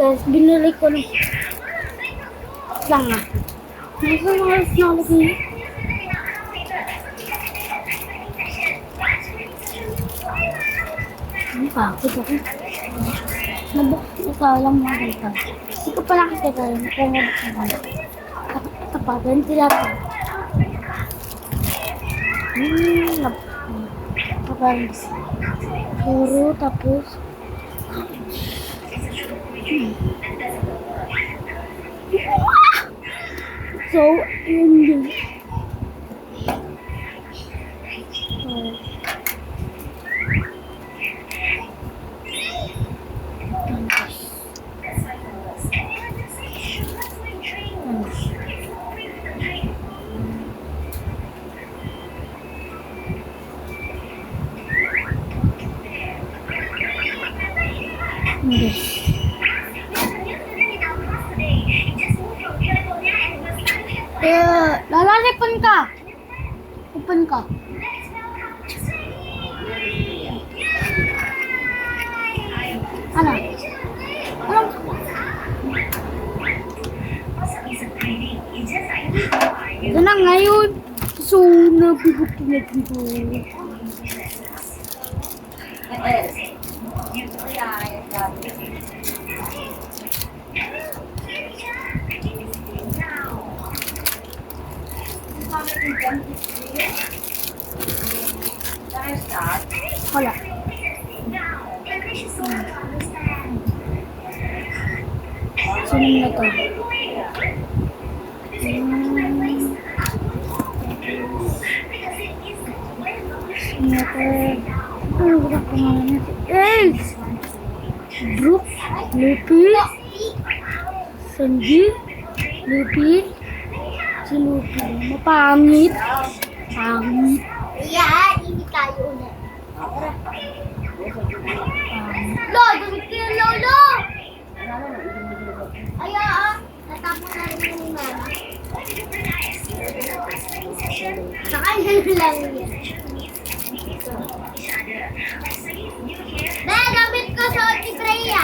guys, binili ko ng lang ah. Nasa mga technology. Ano pa? Ito ko. Nabuksan ko lang mga dito. Hindi ko pa nakikita yun. Kaya nabuksan ko. Ito pa, ventilator. Parang puro tapos so yun lalalipan ka. Open ka. Ano? Ano? Ito na ngayon. So, nabigot na dito. Wala. Sino na to? Sino to? Ano ba pangalan natin? Brooke, Lupi, Sanji, Lupi, si Lupi. Mapangit. Pangit. Yeah, hindi tayo ulit. Lo, damit ko yung lolo! Ay, natapos na rin yung mama. Saka yun lang yan. Be, damit ko sa Otibreya.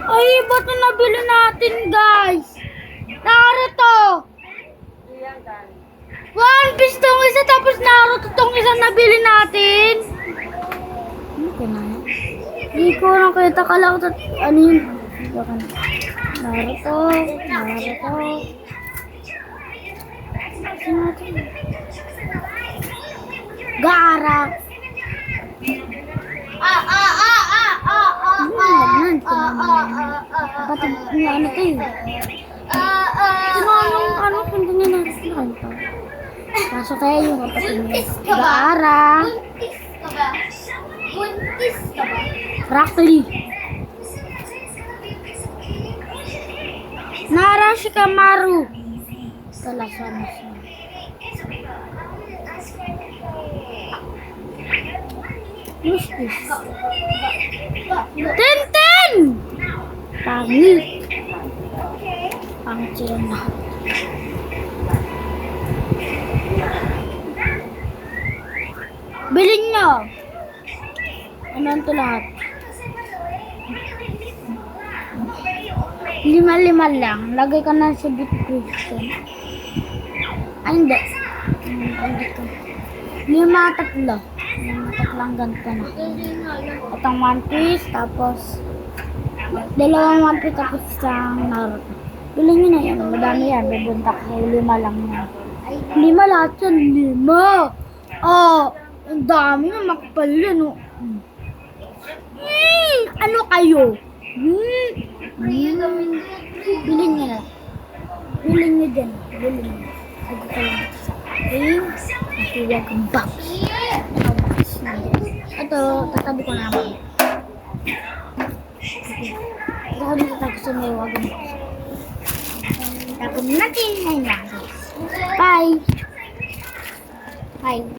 Ay, ba't na nabili natin, guys? Naruto! One Piece tong isa, tapos Naruto tong isa nabili natin. Ano ko na yan? Hindi ko nakita ka lang. Ano yun? Naruto. Gaara. Patag niya ano to yun? Ano punta niya natin pa. Kaso kaya yung kapatid niya. Gaara. Buntis ka ba? Broccoli. Narashikamaru. Talasama siya. Who's this? Tintin! Pangit. Pangit sila na. Bilhin nyo. Ano ito lahat? 5 lang. Lagay ka na sa bitcoin. Ay, hindi. Dito. 5 tatlong ganito na. Itong One Piece, tapos dalawang One Piece, tapos isang Naruto. Bilhin nyo na yan. Madami yan. Bibunta ko 5 lang yan. 5 lahat yan. 5! Oh! Ang dami na makapal yan. Oh. Ano kayo? Bilhin nyo na. Bilhin nyo din. Bilhin nyo. Sabi ko lang sa akin. Nasiwag ang box. Ito, tatabi ko naman. Ito ko dito tayo sa may wag ang box. Tapos natin ngayon. Bye! Bye!